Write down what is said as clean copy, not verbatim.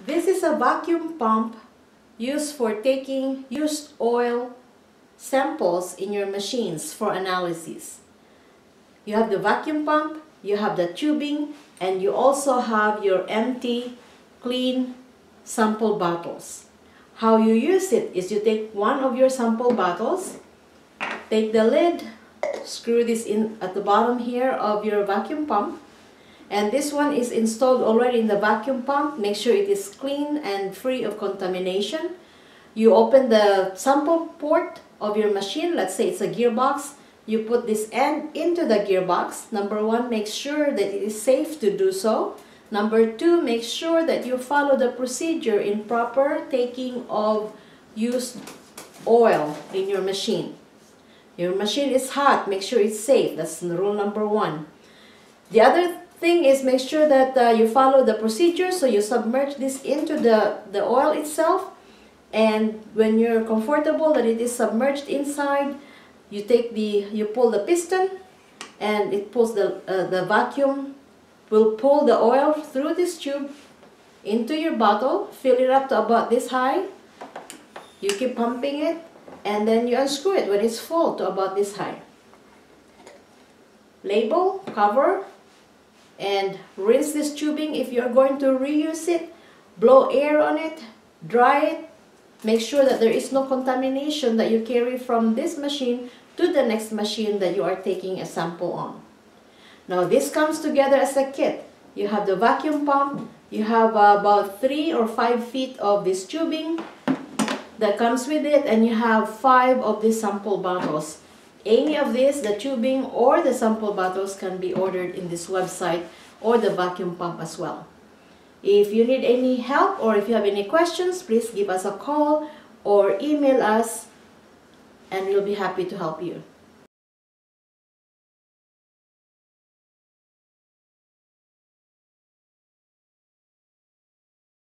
This is a vacuum pump used for taking used oil samples in your machines for analysis. You have the vacuum pump, you have the tubing, and you also have your empty, clean sample bottles. How you use it is you take one of your sample bottles, take the lid, screw this in at the bottom here of your vacuum pump, and this one is installed already in the vacuum pump. Make sure it is clean and free of contamination. You open the sample port of your machine, let's say it's a gearbox. You put this end into the gearbox. Number one, make sure that it is safe to do so. Number two, make sure that you follow the procedure in proper taking of used oil in your machine. Your machine is hot, make sure it's safe. That's rule number one. The other thing is make sure that you follow the procedure. So you submerge this into the oil itself, and when you're comfortable that it is submerged inside, you pull the piston, and it pulls the vacuum will pull the oil through this tube into your bottle. Fill it up to about this high. You keep pumping it, and then you unscrew it when it's full to about this high. Label, cover, and rinse this tubing. If you're going to reuse it, blow air on it, dry it. Make sure that there is no contamination that you carry from this machine to the next machine that you are taking a sample on. Now this comes together as a kit. You have the vacuum pump, you have about 3 or 5 feet of this tubing that comes with it, and you have 5 of these sample bottles. Any of this, the tubing or the sample bottles, can be ordered in this website, or the vacuum pump as well. If you need any help or if you have any questions, please give us a call or email us, and we'll be happy to help you.